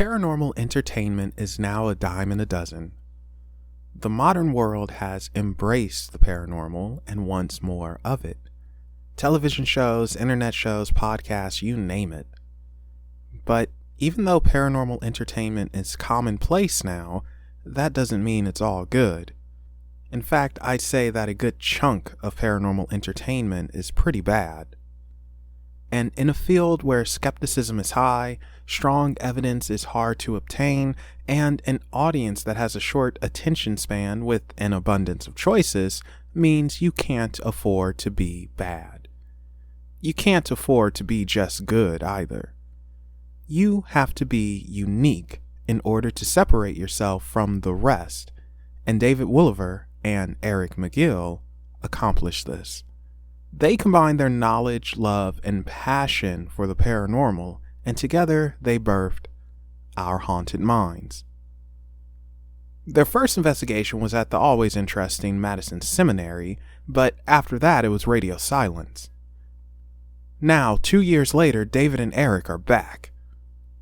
Paranormal entertainment is now a dime a dozen. The modern world has embraced the paranormal and wants more of it. Television shows, internet shows, podcasts, you name it. But even though paranormal entertainment is commonplace now, that doesn't mean it's all good. In fact, I'd say that a good chunk of paranormal entertainment is pretty bad. And in a field where skepticism is high, strong evidence is hard to obtain, and an audience that has a short attention span with an abundance of choices means you can't afford to be bad. You can't afford to be just good either. You have to be unique in order to separate yourself from the rest, and David Wolliver and Eric McGill accomplished this. They combined their knowledge, love, and passion for the paranormal, and together they birthed Our Haunted Minds. Their first investigation was at the always interesting Madison Seminary, but after that it was radio silence. Now, 2 years later, David and Eric are back.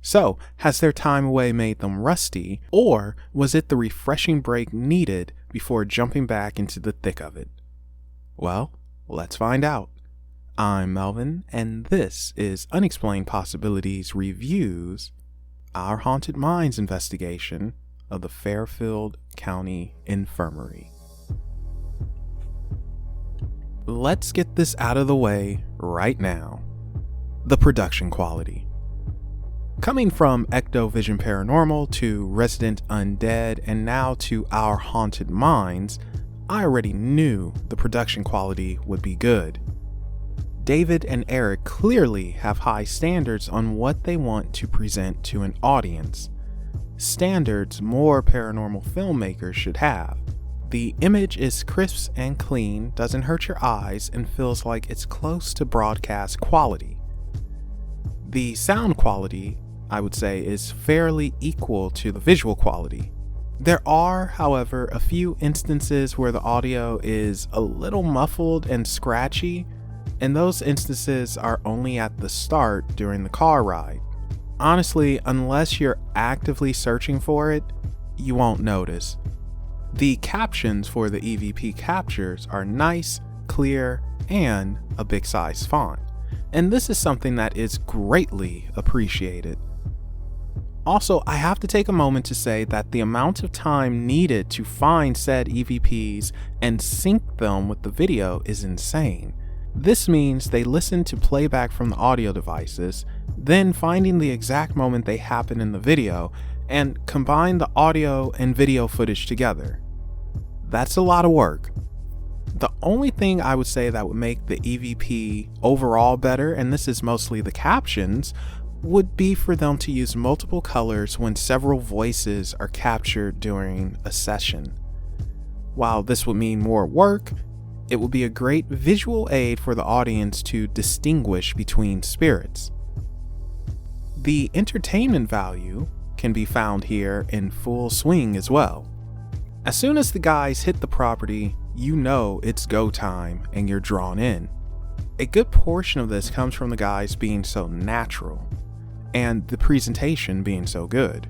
So, has their time away made them rusty, or was it the refreshing break needed before jumping back into the thick of it? Well, let's find out. I'm Melvin, and this is Unexplained Possibilities Reviews, Our Haunted Minds investigation of the Fairfield County Infirmary. Let's get this out of the way right now. The production quality. Coming from Ectovision Paranormal to Resident Undead and now to Our Haunted Minds, I already knew the production quality would be good. David and Eric clearly have high standards on what they want to present to an audience. Standards more paranormal filmmakers should have. The image is crisp and clean, doesn't hurt your eyes, and feels like it's close to broadcast quality. The sound quality, I would say, is fairly equal to the visual quality. There are, however, a few instances where the audio is a little muffled and scratchy, and those instances are only at the start during the car ride. Honestly, unless you're actively searching for it, you won't notice. The captions for the EVP captures are nice, clear, and a big size font, and this is something that is greatly appreciated. Also, I have to take a moment to say that the amount of time needed to find said EVPs and sync them with the video is insane. This means they listen to playback from the audio devices, then finding the exact moment they happen in the video, and combine the audio and video footage together. That's a lot of work. The only thing I would say that would make the EVP overall better, and this is mostly the captions, would be for them to use multiple colors when several voices are captured during a session. While this would mean more work, it would be a great visual aid for the audience to distinguish between spirits. The entertainment value can be found here in full swing as well. As soon as the guys hit the property, you know it's go time and you're drawn in. A good portion of this comes from the guys being so natural, and the presentation being so good.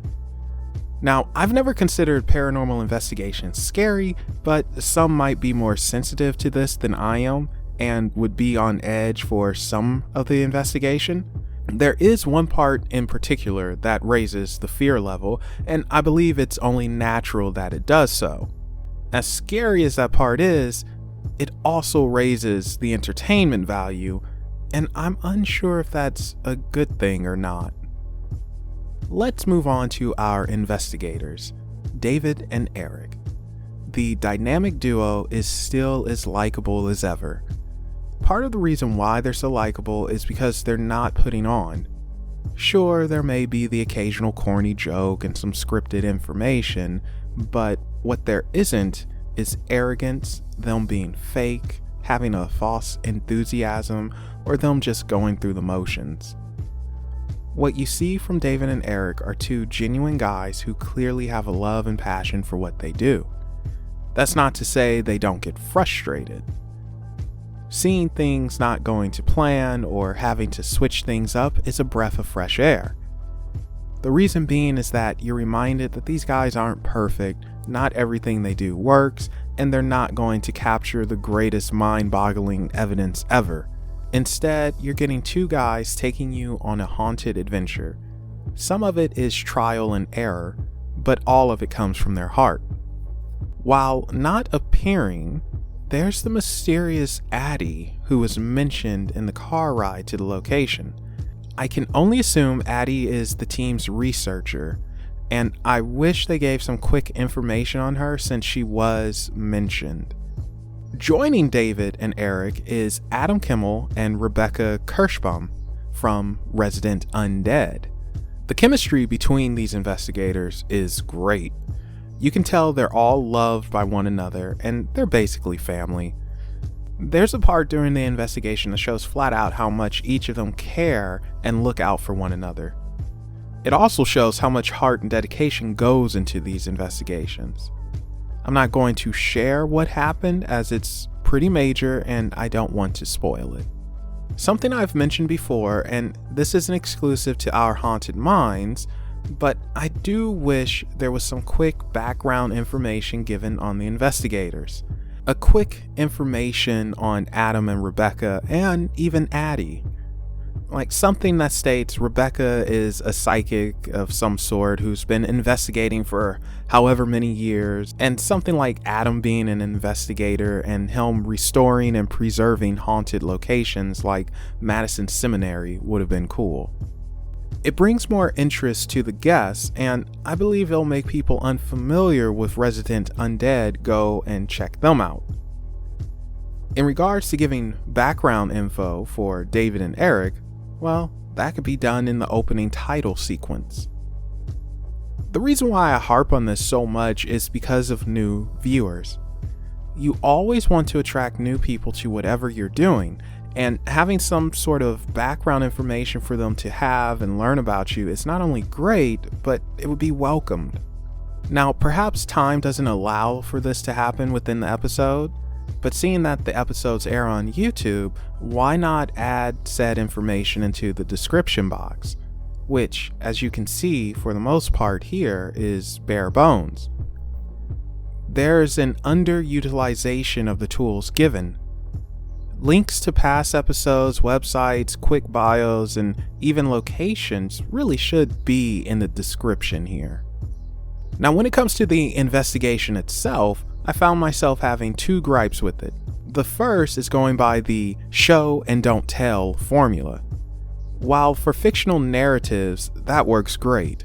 Now, I've never considered paranormal investigation scary, but some might be more sensitive to this than I am and would be on edge for some of the investigation. There is one part in particular that raises the fear level, and I believe it's only natural that it does so. As scary as that part is, it also raises the entertainment value, and I'm unsure if that's a good thing or not. Let's move on to our investigators, David and Eric. The dynamic duo is still as likable as ever. Part of the reason why they're so likable is because they're not putting on. Sure, there may be the occasional corny joke and some scripted information, but what there isn't is arrogance, them being fake, having a false enthusiasm, or them just going through the motions. What you see from David and Eric are two genuine guys who clearly have a love and passion for what they do. That's not to say they don't get frustrated. Seeing things not going to plan or having to switch things up is a breath of fresh air. The reason being is that you're reminded that these guys aren't perfect, not everything they do works, and they're not going to capture the greatest mind-boggling evidence ever. Instead, you're getting two guys taking you on a haunted adventure. Some of it is trial and error, but all of it comes from their heart. While not appearing, there's the mysterious Addie who was mentioned in the car ride to the location. I can only assume Addie is the team's researcher, and I wish they gave some quick information on her since she was mentioned. Joining David and Eric is Adam Kimmel and Rebecca Kirschbaum from Resident Undead. The chemistry between these investigators is great. You can tell they're all loved by one another, and they're basically family. There's a part during the investigation that shows flat out how much each of them care and look out for one another. It also shows how much heart and dedication goes into these investigations. I'm not going to share what happened as it's pretty major and I don't want to spoil it. Something I've mentioned before, and this isn't exclusive to our haunted minds, but I do wish there was some quick background information given on the investigators. A quick information on Adam and Rebecca, and even Addie. Like something that states Rebecca is a psychic of some sort who's been investigating for however many years, and something like Adam being an investigator and him restoring and preserving haunted locations like Madison Seminary would have been cool. It brings more interest to the guests, and I believe it'll make people unfamiliar with Resident Undead go and check them out. In regards to giving background info for David and Eric, well, that could be done in the opening title sequence. The reason why I harp on this so much is because of new viewers. You always want to attract new people to whatever you're doing, and having some sort of background information for them to have and learn about you is not only great, but it would be welcomed. Now, perhaps time doesn't allow for this to happen within the episode, but seeing that the episodes air on YouTube, why not add said information into the description box, which, as you can see, for the most part here, is bare bones. There's an underutilization of the tools given. Links to past episodes, websites, quick bios, and even locations really should be in the description here. Now, when it comes to the investigation itself, I found myself having two gripes with it. The first is going by the show and don't tell formula. While for fictional narratives, that works great.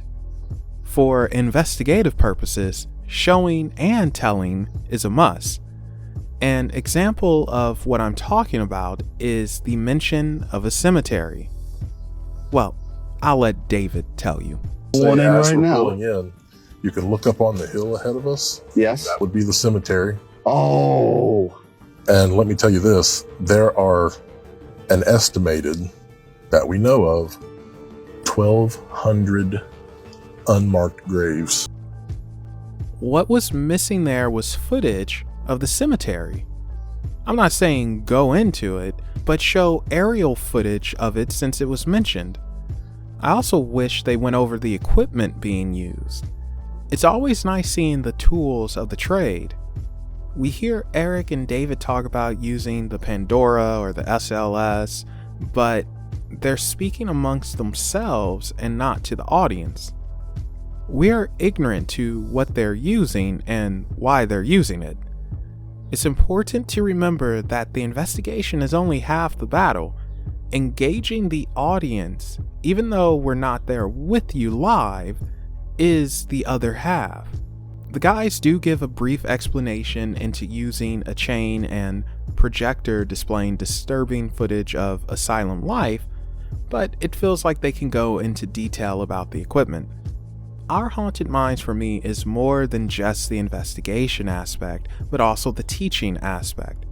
For investigative purposes, showing and telling is a must. An example of what I'm talking about is the mention of a cemetery. Well, I'll let David tell you. Pulling in right now. Pulling in, you can look up on the hill ahead of us. Yes. That would be the cemetery. Oh. And let me tell you this, there are an estimated, that we know of, 1,200 unmarked graves. What was missing there was footage of the cemetery. I'm not saying go into it, but show aerial footage of it since it was mentioned. I also wish they went over the equipment being used. It's always nice seeing the tools of the trade. We hear Eric and David talk about using the Pandora or the SLS, but they're speaking amongst themselves and not to the audience. We're ignorant to what they're using and why they're using it. It's important to remember that the investigation is only half the battle. Engaging the audience, even though we're not there with you live, is the other half. The guys do give a brief explanation into using a chain and projector displaying disturbing footage of asylum life, but it feels like they can go into detail about the equipment. Our Haunted Minds for me is more than just the investigation aspect, but also the teaching aspect,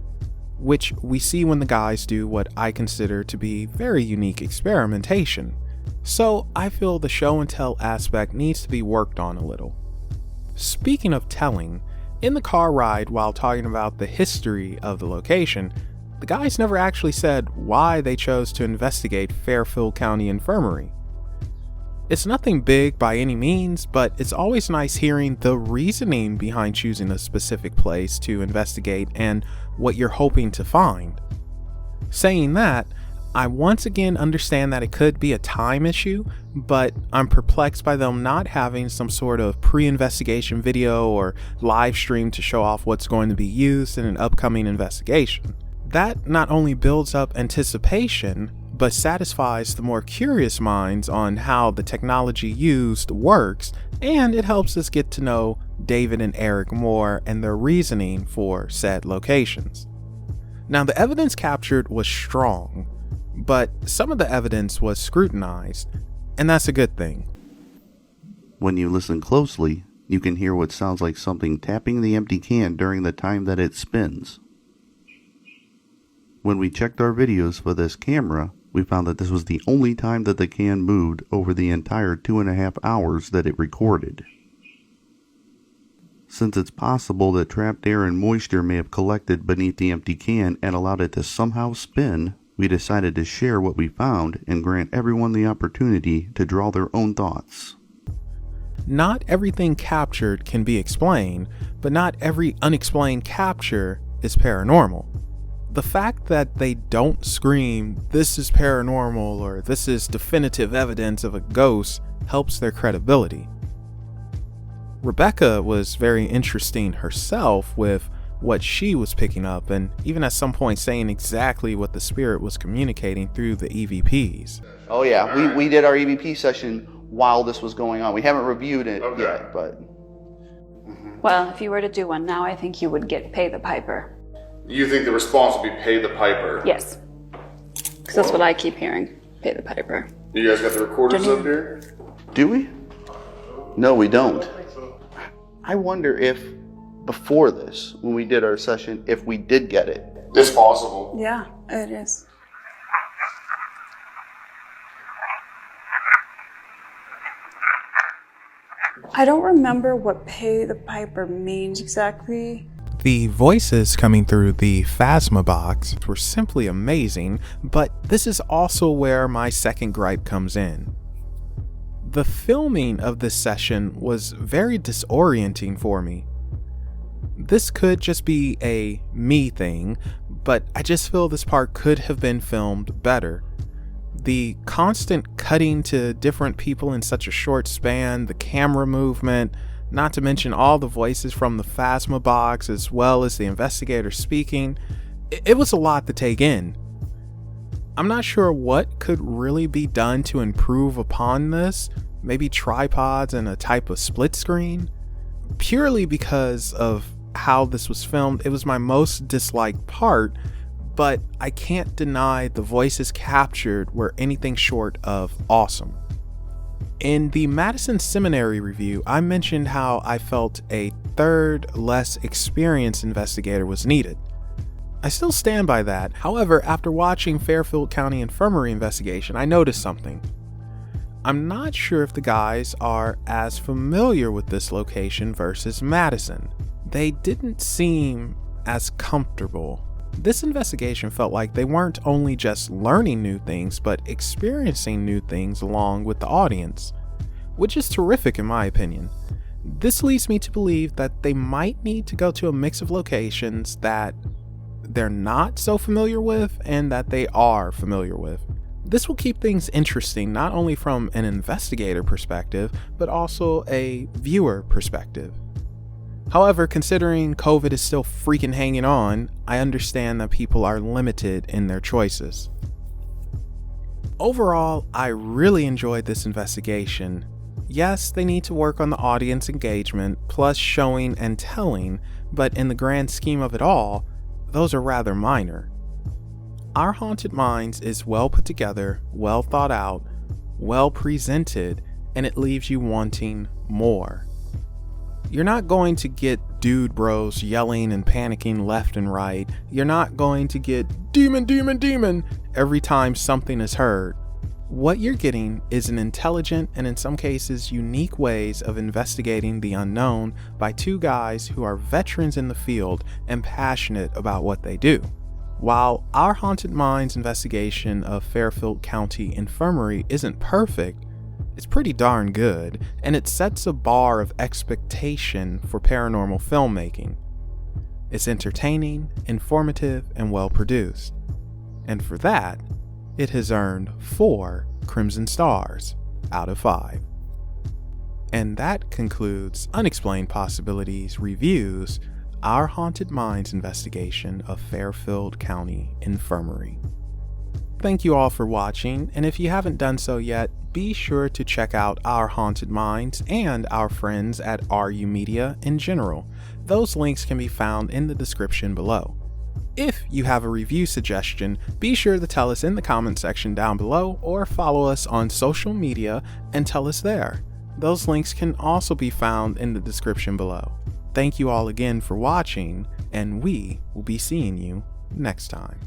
which we see when the guys do what I consider to be very unique experimentation. So I feel the show and tell aspect needs to be worked on a little. Speaking of telling, in the car ride while talking about the history of the location, the guys never actually said why they chose to investigate Fairfield County Infirmary. It's nothing big by any means, but it's always nice hearing the reasoning behind choosing a specific place to investigate and what you're hoping to find. Saying that, I once again understand that it could be a time issue, but I'm perplexed by them not having some sort of pre-investigation video or live stream to show off what's going to be used in an upcoming investigation. That not only builds up anticipation, but satisfies the more curious minds on how the technology used works, and it helps us get to know David and Eric more and their reasoning for said locations. Now, the evidence captured was strong, but some of the evidence was scrutinized, and that's a good thing. When you listen closely, you can hear what sounds like something tapping the empty can during the time that it spins. When we checked our videos for this camera, we found that this was the only time that the can moved over the entire 2.5 hours that it recorded. Since it's possible that trapped air and moisture may have collected beneath the empty can and allowed it to somehow spin, we decided to share what we found and grant everyone the opportunity to draw their own thoughts. Not everything captured can be explained, but not every unexplained capture is paranormal. The fact that they don't scream, "This is paranormal" or "This is definitive evidence of a ghost" helps their credibility. Rebecca was very interesting herself with what she was picking up, and even at some point saying exactly what the spirit was communicating through the EVPs. Oh yeah, we did our EVP session while this was going on. We haven't reviewed it yet, but... Well, if you were to do one now, I think you would get pay the piper. You think the response would be pay the piper? Yes. Because that's what I keep hearing, pay the piper. You guys got the recorders up here? Do we? No, we don't. I wonder if before this, when we did our session, if we did get it. It's possible. Yeah, it is. I don't remember what pay the piper means exactly. The voices coming through the Phasma box were simply amazing, but this is also where my second gripe comes in. The filming of this session was very disorienting for me. This could just be a me thing, but I just feel this part could have been filmed better. The constant cutting to different people in such a short span, the camera movement, not to mention all the voices from the Phasma box as well as the investigator speaking, it was a lot to take in. I'm not sure what could really be done to improve upon this, maybe tripods and a type of split screen. Purely because of how this was filmed, it was my most disliked part, but I can't deny the voices captured were anything short of awesome. In the Madison Seminary review, I mentioned how I felt a third, less experienced investigator was needed. I still stand by that. However, after watching Fairfield County Infirmary investigation, I noticed something. I'm not sure if the guys are as familiar with this location versus Madison. They didn't seem as comfortable. This investigation felt like they weren't only just learning new things, but experiencing new things along with the audience, which is terrific in my opinion. This leads me to believe that they might need to go to a mix of locations that they're not so familiar with and that they are familiar with. This will keep things interesting not only from an investigator perspective, but also a viewer perspective. However, considering COVID is still freaking hanging on, I understand that people are limited in their choices. Overall, I really enjoyed this investigation. Yes, they need to work on the audience engagement, plus showing and telling, but in the grand scheme of it all, those are rather minor. Our Haunted Minds is well put together, well thought out, well presented, and it leaves you wanting more. You're not going to get dude bros yelling and panicking left and right. You're not going to get demon, demon, demon every time something is heard. What you're getting is an intelligent and in some cases unique ways of investigating the unknown by two guys who are veterans in the field and passionate about what they do. While our Haunted Minds investigation of Fairfield County Infirmary isn't perfect, It's pretty darn good, and it sets a bar of expectation for paranormal filmmaking. It's entertaining, informative, and well produced. And for that, it has earned 4 Crimson Stars out of 5. And that concludes Unexplained Possibilities Reviews, our Haunted Minds investigation of Fairfield County Infirmary. Thank you all for watching, and if you haven't done so yet, be sure to check out our Haunted Minds and our friends at RU Media in general. Those links can be found in the description below. If you have a review suggestion, be sure to tell us in the comment section down below or follow us on social media and tell us there. Those links can also be found in the description below. Thank you all again for watching, and we will be seeing you next time.